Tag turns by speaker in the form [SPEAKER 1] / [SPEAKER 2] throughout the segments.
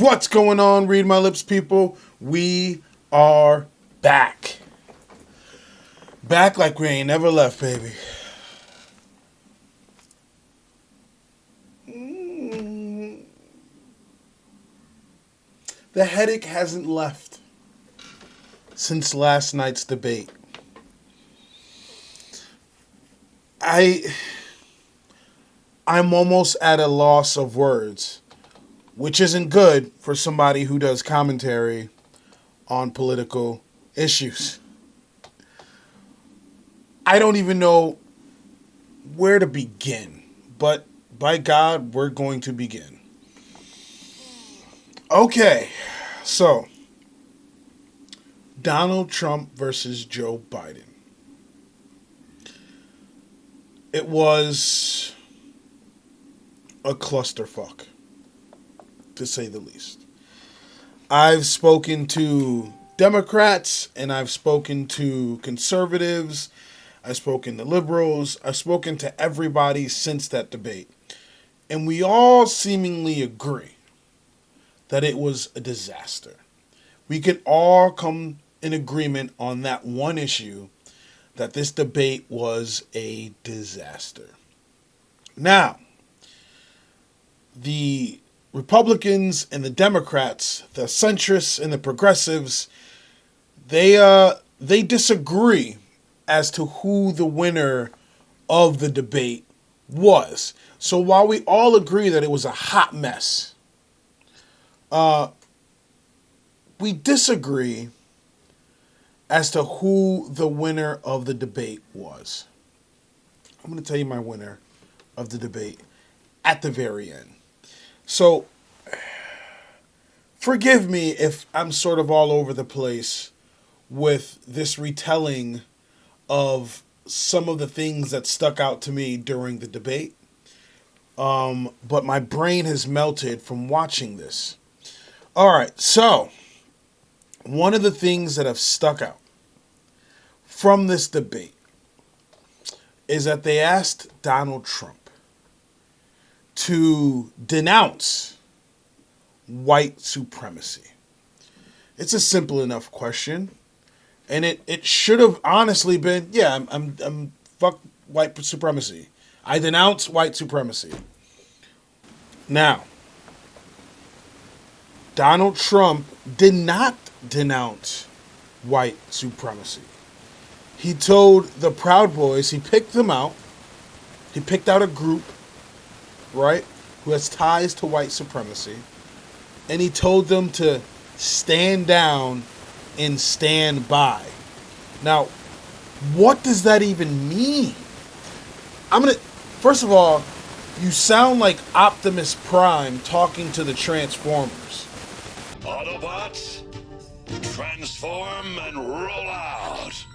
[SPEAKER 1] What's going on, Read My Lips people? We are back. Back like we ain't never left, baby. The headache hasn't left since last night's debate. I'm almost at a loss of words, which isn't good for somebody who does commentary on political issues. I don't even know where to begin, but by God, we're going to begin. Okay, so Donald Trump versus Joe Biden. It was a clusterfuck, to say the least. I've spoken to Democrats and I've spoken to conservatives. I've spoken to liberals. I've spoken to everybody since that debate. And we all seemingly agree that it was a disaster. We could all come in agreement on that one issue, that this debate was a disaster. Now, the Republicans and the Democrats, the centrists and the progressives, they disagree as to who the winner of the debate was. So while we all agree that it was a hot mess, we disagree as to who the winner of the debate was. I'm going to tell you my winner of the debate at the very end. So, forgive me if I'm sort of all over the place with this retelling of some of the things that stuck out to me during the debate. But my brain has melted from watching this. All right, so one of the things that have stuck out from this debate is that they asked Donald Trump to denounce white supremacy. It's a simple enough question, and it should have honestly been, yeah, I'm fuck white supremacy. I denounce white supremacy. Now, Donald Trump did not denounce white supremacy. He told the Proud Boys, he picked them out, he picked out a group, right, who has ties to white supremacy, and he told them to stand down and stand by. Now, what does that even mean? First of all, you sound like Optimus Prime talking to the Transformers.
[SPEAKER 2] Autobots, transform and roll out.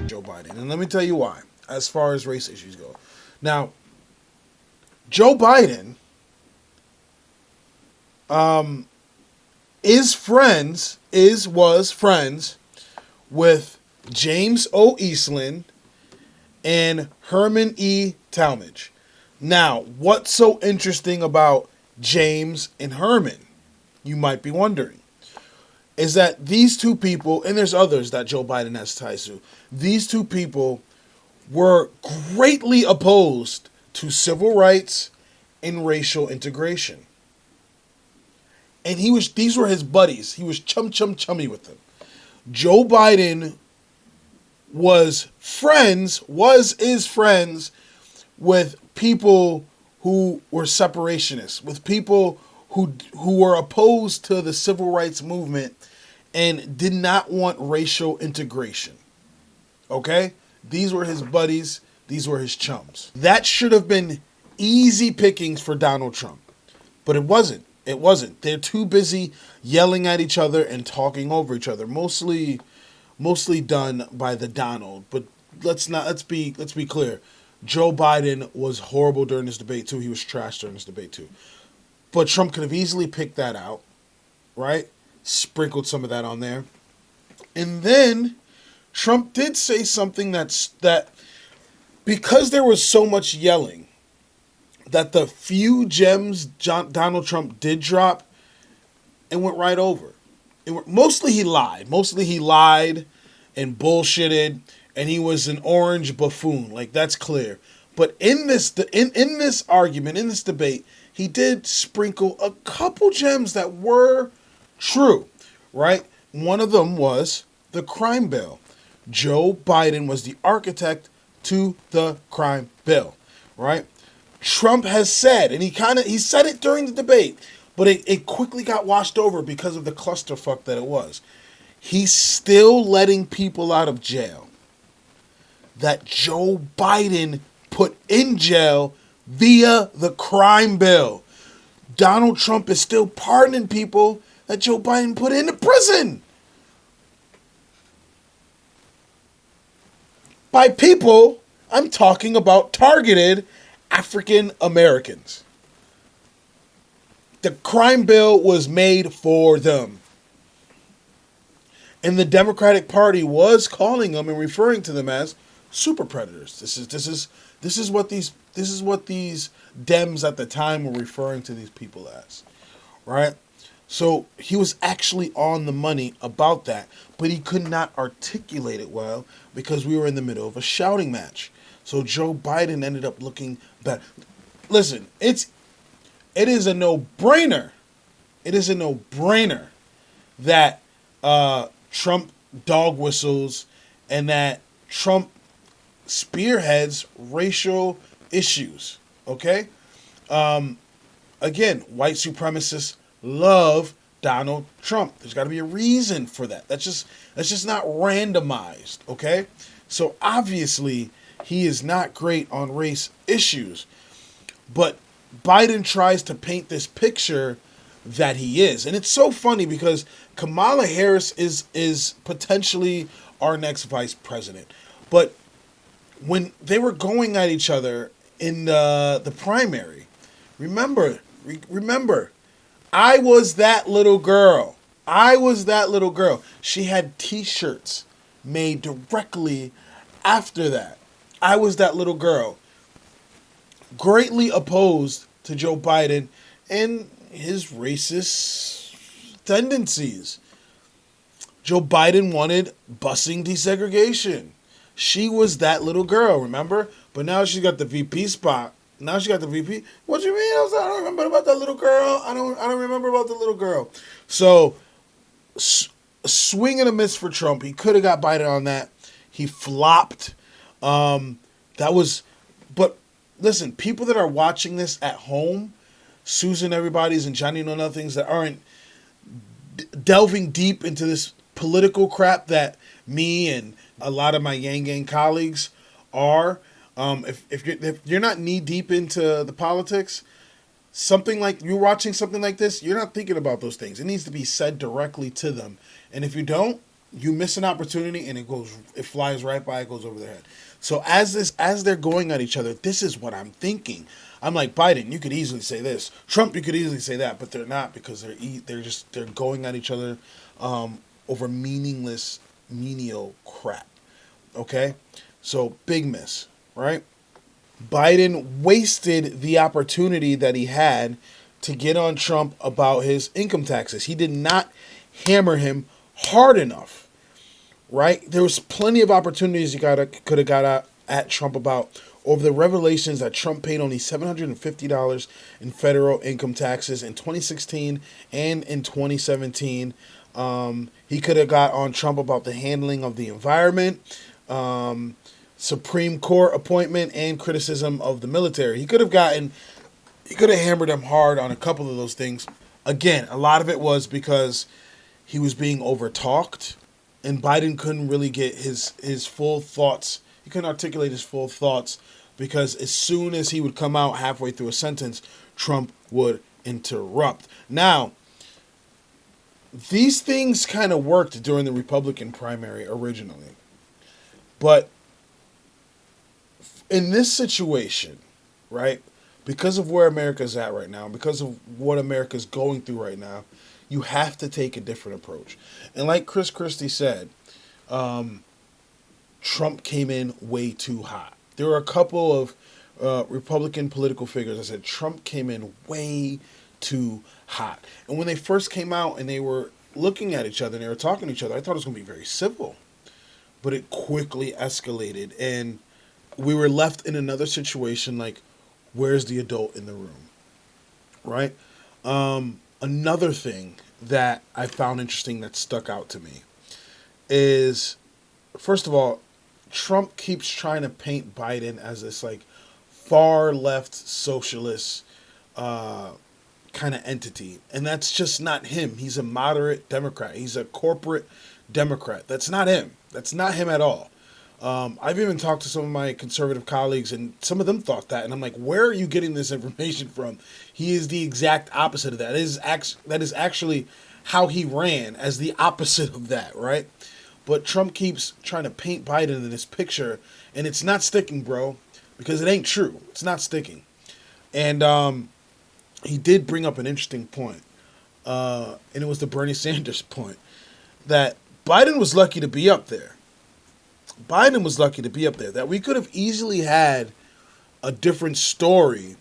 [SPEAKER 1] Joe Biden. And let me tell you why, as far as race issues go. Now, Joe Biden was friends with James O. Eastland and Herman E. Talmadge. Now, what's so interesting about James and Herman, you might be wondering, is that these two people, and there's others that Joe Biden has ties to, these two people were greatly opposed to civil rights and racial integration. And these were his buddies. He was chummy with them. Joe Biden is friends with people who were separationists, with people who were opposed to the civil rights movement and did not want racial integration. Okay? These were his buddies. These were his chums. That should have been easy pickings for Donald Trump. But it wasn't. It wasn't. They're too busy yelling at each other and talking over each other. Mostly done by the Donald. But let's be clear. Joe Biden was horrible during this debate too. He was trash during this debate too. But Trump could have easily picked that out, right? Sprinkled some of that on there. And then Trump did say something that because there was so much yelling, that the few gems Donald Trump did drop, it went right over. Mostly he lied. Mostly he lied and bullshitted, and he was an orange buffoon. Like, that's clear. But in this argument, in this debate, he did sprinkle a couple gems that were true, right? One of them was the crime bill. Joe Biden was the architect to the crime bill, right? Trump has said, and he said it during the debate, but it quickly got washed over because of the clusterfuck that it was. He's still letting people out of jail that Joe Biden put in jail via the crime bill. Donald Trump is still pardoning people that Joe Biden put into prison. By people, I'm talking about targeted African Americans. The crime bill was made for them. And the Democratic Party was calling them and referring to them as super predators. This is what these Dems at the time were referring to these people as, right? So he was actually on the money about that, but he could not articulate it well because we were in the middle of a shouting match. So Joe Biden ended up looking bad. Listen, it is a no-brainer. It is a no-brainer that Trump dog whistles and that Trump spearheads racial issues. Okay? Again, white supremacists love Donald Trump. There's got to be a reason for that. That's just not randomized. Okay? So obviously he is not great on race issues, but Biden tries to paint this picture that he is. And it's so funny because Kamala Harris is potentially our next vice president. But when they were going at each other in the primary, remember, I was that little girl. She had T-shirts made directly after that. I was that little girl. Greatly opposed to Joe Biden and his racist tendencies. Joe Biden wanted busing desegregation. She was that little girl, remember? But now she's got the VP spot. What you mean? I don't remember about that little girl. I don't remember about the little girl. So, swing and a miss for Trump. He could have got Biden on that. He flopped. But listen, people that are watching this at home, Susan Everybody's and Johnny Know Nothings that aren't delving deep into this political crap that me and a lot of my Yang Gang colleagues are. If you're not knee deep into the politics, something like you're watching something like this, you're not thinking about those things. It needs to be said directly to them. And if you don't, you miss an opportunity and it flies right by, it goes over their head. So as they're going at each other, this is what I'm thinking. I'm like, Biden, you could easily say this. Trump, you could easily say that, but they're not because they're going at each other over meaningless, menial crap. Okay? So big miss, right? Biden wasted the opportunity that he had to get on Trump about his income taxes. He did not hammer him hard enough, right? There was plenty of opportunities he could have got at Trump about over the revelations that Trump paid only $750 in federal income taxes in 2016 and in 2017. He could have got on Trump about the handling of the environment, Supreme Court appointment, and criticism of the military. He could have hammered him hard on a couple of those things. Again, a lot of it was because he was being overtalked, and Biden couldn't really get his full thoughts. He couldn't articulate his full thoughts because as soon as he would come out halfway through a sentence, Trump would interrupt. Now, these things kind of worked during the Republican primary originally. But in this situation, right, because of where America's at right now, because of what America's going through right now, you have to take a different approach. And like Chris Christie said, Trump came in way too hot. There were a couple of Republican political figures that said Trump came in way too hot. And when they first came out and they were looking at each other and they were talking to each other, I thought it was going to be very civil. But it quickly escalated. And we were left in another situation like, where's the adult in the room? Right? Another thing that I found interesting that stuck out to me is, first of all, Trump keeps trying to paint Biden as this like far left socialist kind of entity. And that's just not him. He's a moderate Democrat. He's a corporate Democrat. That's not him. That's not him at all. I've even talked to some of my conservative colleagues, and some of them thought that. And I'm like, where are you getting this information from? He is the exact opposite of that. That is actually how he ran, as the opposite of that, right? But Trump keeps trying to paint Biden in this picture, and it's not sticking, bro, because it ain't true. It's not sticking. And he did bring up an interesting point, and it was the Bernie Sanders point, that Biden was lucky to be up there. Biden was lucky to be up there. That we could have easily had a different story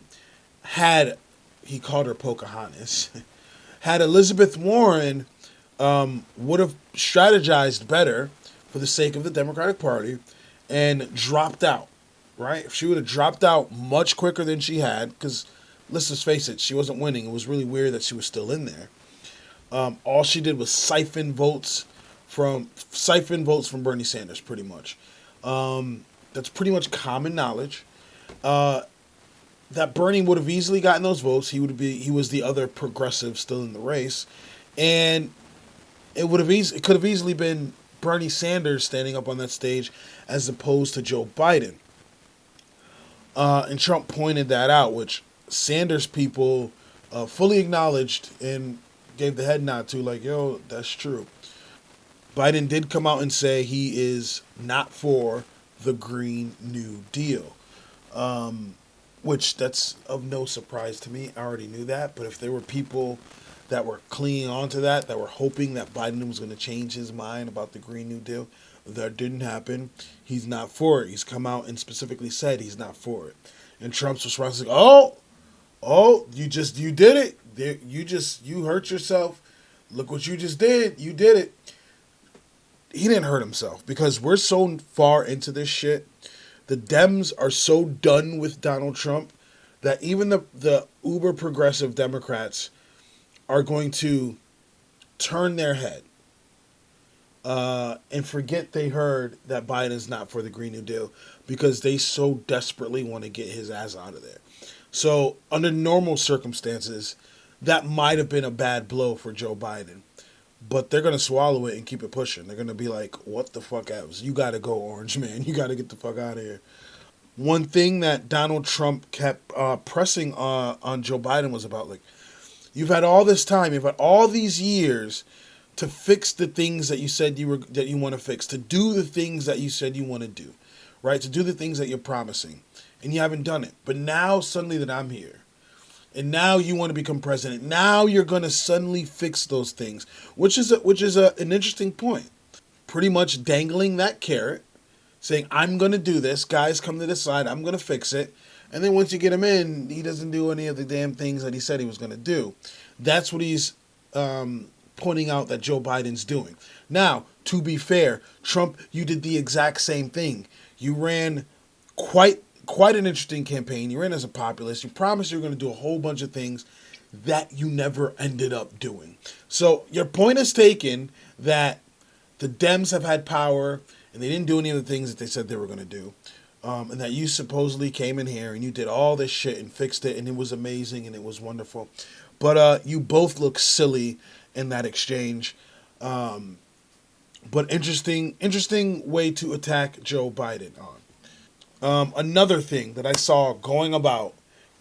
[SPEAKER 1] had, he called her Pocahontas, had Elizabeth Warren would have strategized better for the sake of the Democratic Party and dropped out, right? If she would have dropped out much quicker than she had, because let's just face it, she wasn't winning. It was really weird that she was still in there. All she did was siphon votes from Bernie Sanders, pretty much. That's pretty much common knowledge. That Bernie would have easily gotten those votes. He was the other progressive still in the race, and it could have easily been Bernie Sanders standing up on that stage as opposed to Joe Biden. And Trump pointed that out, which Sanders people fully acknowledged and gave the head nod to, like, yo, that's true. Biden did come out and say he is not for the Green New Deal, which that's of no surprise to me. I already knew that. But if there were people that were clinging on to that were hoping that Biden was going to change his mind about the Green New Deal, that didn't happen. He's not for it. He's come out and specifically said he's not for it. And Trump's response is like, oh, you did it. You hurt yourself. Look what you just did. You did it. He didn't hurt himself, because we're so far into this shit. The Dems are so done with Donald Trump that even the uber progressive Democrats are going to turn their head and forget they heard that Biden's not for the Green New Deal, because they so desperately want to get his ass out of there. So under normal circumstances, that might have been a bad blow for Joe Biden. But they're going to swallow it and keep it pushing. They're going to be like, what the fuck else? You got to go, Orange Man. You got to get the fuck out of here. One thing that Donald Trump kept pressing on Joe Biden was about, like, you've had all this time, you've had all these years to fix the things that you said that you want to fix, to do the things that you said you want to do, right? To do the things that you're promising. And you haven't done it. But now, suddenly that I'm here, and now you want to become president, now you're going to suddenly fix those things, which is an interesting point. Pretty much dangling that carrot, saying, I'm going to do this, guys, come to this side, I'm going to fix it. And then once you get him in, he doesn't do any of the damn things that he said he was going to do. That's what he's pointing out that Joe Biden's doing. Now, to be fair, Trump, you did the exact same thing. You ran quite an interesting campaign. You ran as a populist. You promised you were going to do a whole bunch of things that you never ended up doing. So your point is taken that the Dems have had power and they didn't do any of the things that they said they were going to do. And that you supposedly came in here and you did all this shit and fixed it, and it was amazing and it was wonderful. But you both look silly in that exchange. But interesting way to attack Joe Biden on. Another thing that I saw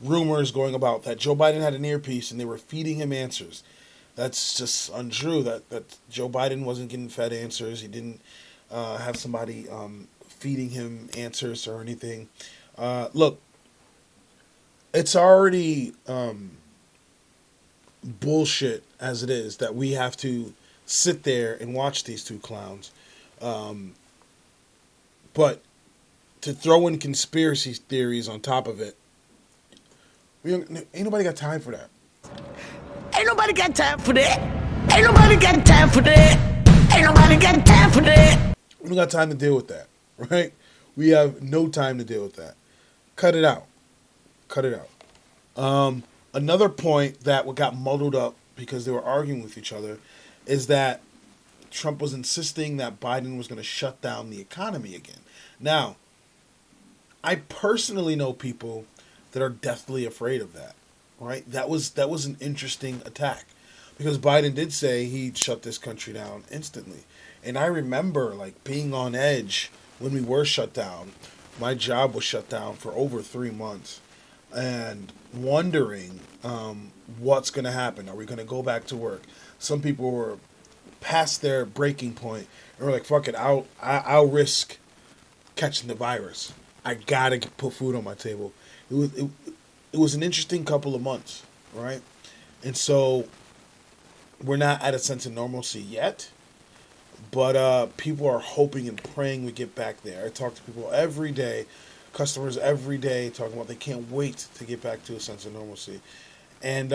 [SPEAKER 1] rumors going about, that Joe Biden had an earpiece and they were feeding him answers. That's just untrue. That Joe Biden wasn't getting fed answers. He didn't have somebody feeding him answers or anything. Look, it's already bullshit as it is that we have to sit there and watch these two clowns. But to throw in conspiracy theories on top of it, ain't nobody got time for that.
[SPEAKER 3] Ain't nobody got time for that. Ain't nobody got time for that. Ain't nobody got time for that.
[SPEAKER 1] We don't got time to deal with that, right? We have no time to deal with that. Cut it out. Cut it out. Another point that got muddled up because they were arguing with each other is that Trump was insisting that Biden was going to shut down the economy again. Now, I personally know people that are deathly afraid of that, right? That was an interesting attack because Biden did say he'd shut this country down instantly. And I remember like being on edge when we were shut down. My job was shut down for over 3 months and wondering what's going to happen. Are we going to go back to work? Some people were past their breaking point and were like, fuck it, I'll risk catching the virus. I got to put food on my table. It was an interesting couple of months, right? And so we're not at a sense of normalcy yet, but people are hoping and praying we get back there. I talk to people every day, customers every day, talking about they can't wait to get back to a sense of normalcy. And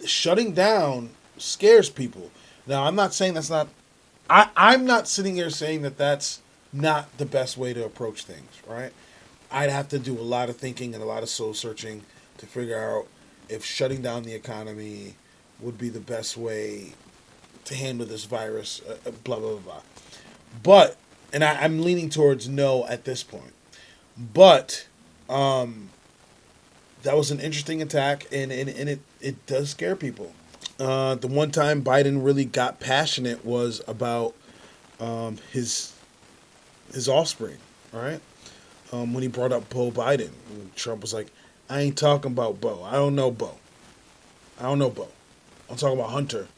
[SPEAKER 1] shutting down scares people. Now, I'm not saying that's not... I'm not sitting here saying that that's not the best way to approach things, right? I'd have to do a lot of thinking and a lot of soul searching to figure out if shutting down the economy would be the best way to handle this virus, blah, blah, blah. But, and I'm leaning towards no at this point. But, that was an interesting attack, and it does scare people. The one time Biden really got passionate was about his offspring, all right? When he brought up Beau Biden. And Trump was like, I ain't talking about Beau. I don't know Beau. I'm talking about Hunter.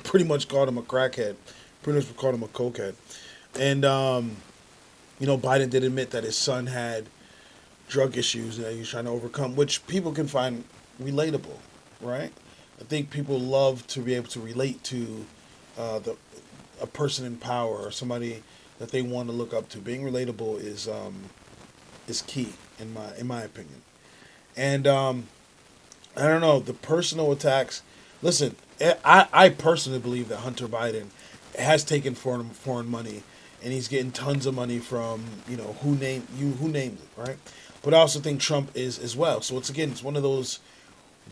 [SPEAKER 1] Pretty much called him a crackhead. Pretty much called him a cokehead. And, Biden did admit that his son had drug issues that he's trying to overcome, which people can find relatable, right? I think people love to be able to relate to a person in power or somebody that they want to look up to. Being relatable is key in my opinion. And I don't know, the personal attacks. Listen, I personally believe that Hunter Biden has taken foreign money, and he's getting tons of money from who named it, right? But I also think Trump is as well. So it's one of those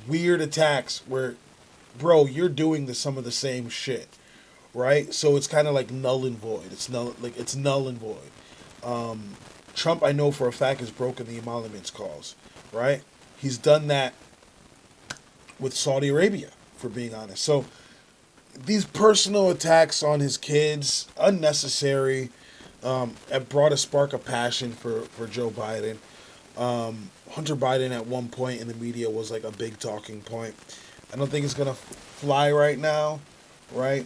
[SPEAKER 1] weird attacks where, bro, you're doing some of the same shit, right? So it's kind of like null and void. It's null and void. Trump, I know for a fact, has broken the emoluments clause, right? He's done that with Saudi Arabia, for being honest. So these personal attacks on his kids, unnecessary. It brought a spark of passion for Joe Biden. Hunter Biden at one point in the media was like a big talking point. I don't think it's going to fly right now, right?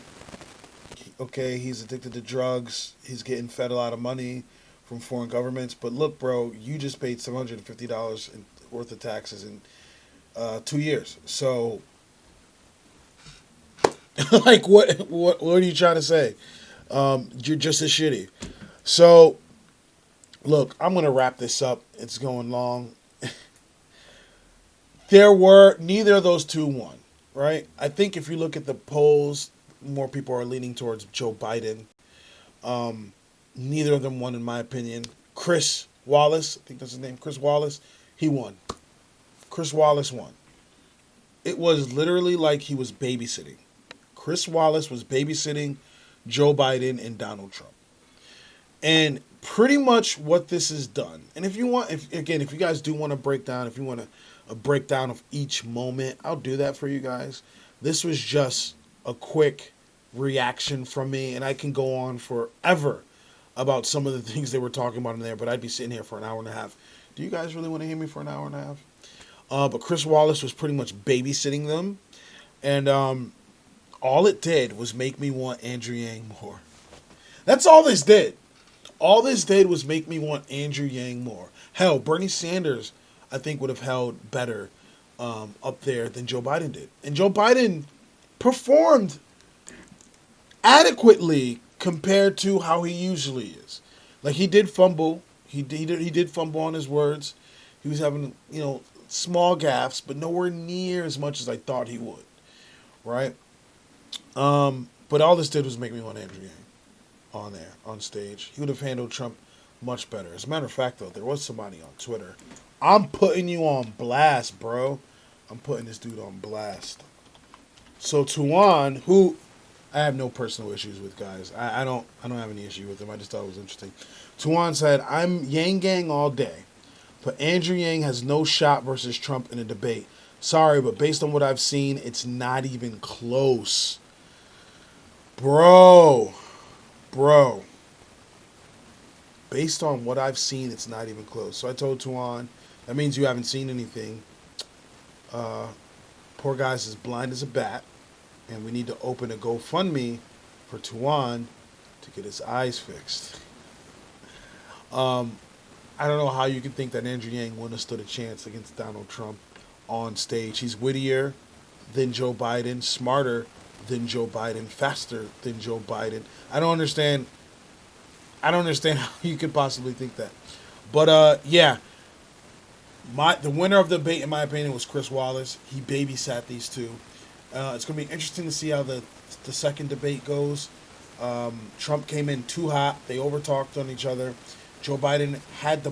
[SPEAKER 1] Okay, he's addicted to drugs. He's getting fed a lot of money from foreign governments. But look, bro, you just paid $750 worth of taxes in 2 years. So, like, what are you trying to say? You're just as shitty. So, look, I'm going to wrap this up. It's going long. Neither of those two won, right? I think if you look at the polls, more people are leaning towards Joe Biden. Neither of them won, in my opinion. Chris Wallace, I think that's his name, Chris Wallace, he won. Chris Wallace won. It was literally like he was babysitting. Chris Wallace was babysitting Joe Biden and Donald Trump. And pretty much what this has done, and if you guys do want to break down, if you want a breakdown of each moment, I'll do that for you guys. This was just a quick reaction from me, and I can go on forever about some of the things they were talking about in there, but I'd be sitting here for an hour and a half. Do you guys really want to hear me for an hour and a half? But Chris Wallace was pretty much babysitting them, and all it did was make me want Andrew Yang more. That's all this did. All this did was make me want Andrew Yang more. Hell, Bernie Sanders, I think, would have held better up there than Joe Biden did. And Joe Biden performed adequately compared to how he usually is. Like, he did fumble. He did fumble on his words. He was having, small gaffes, but nowhere near as much as I thought he would. Right? But all this did was make me want Andrew Yang on stage. He would have handled Trump much better. As a matter of fact, though, there was somebody on Twitter. I'm putting you on blast, bro. I'm putting this dude on blast. So Tuan, who I have no personal issues with, guys. I don't have any issue with him. I just thought it was interesting. Tuan said, "I'm Yang Gang all day, but Andrew Yang has no shot versus Trump in a debate. Sorry, but based on what I've seen, it's not even close." Bro. Based on what I've seen, it's not even close. So I told Tuan, that means you haven't seen anything. Poor guy's as blind as a bat, and we need to open a GoFundMe for Tuan to get his eyes fixed. I don't know how you can think that Andrew Yang wouldn't have stood a chance against Donald Trump on stage. He's wittier than Joe Biden, smarter than Joe Biden, faster than Joe Biden. I don't understand how you could possibly think that. But yeah, the winner of the debate, in my opinion, was Chris Wallace. He babysat these two. It's going to be interesting to see how the second debate goes. Trump came in too hot. They overtalked on each other. Joe Biden had the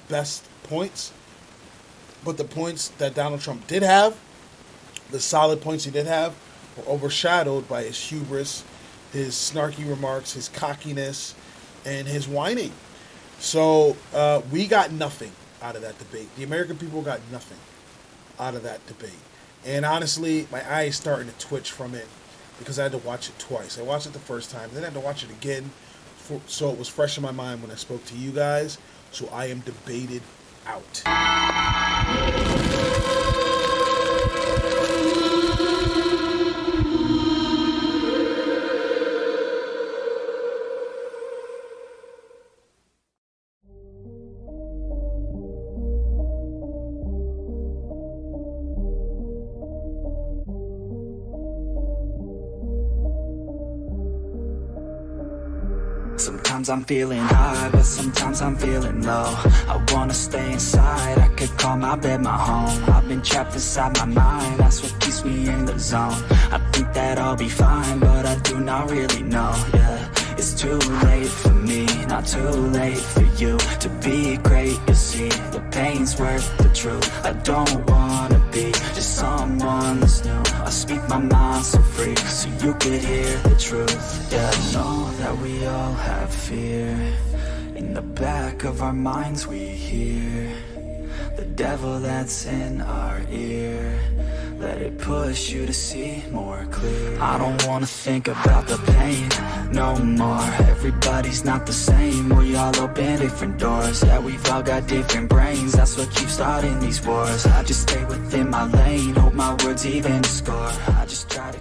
[SPEAKER 1] best points, but the points that Donald Trump did have, the solid points he did have, were overshadowed by his hubris, his snarky remarks, his cockiness, and his whining. So we got nothing out of that debate. The American people got nothing out of that debate. And honestly, my eye is starting to twitch from it because I had to watch it twice. I watched it the first time, then I had to watch it again, so it was fresh in my mind when I spoke to you guys. So I am debated out.
[SPEAKER 4] Sometimes I'm feeling high, but sometimes I'm feeling low. I wanna stay inside, I could call my bed my home. I've been trapped inside my mind, that's what keeps me in the zone. I think that I'll be fine, but I do not really know, yeah. It's too late for me, not too late for you. To be great, you see, the pain's worth the truth. I don't wanna be just someone that's new. I speak my mind so free, so you could hear the truth. Yeah, I know that we all have fear. In the back of our minds we hear the devil that's in our ear. Let it push you to see more clear. I don't wanna think about the pain no more. Everybody's not the same. We all open different doors. Yeah, we've all got different brains. That's what keeps starting these wars. I just stay within my lane, hope my words even score. I just try to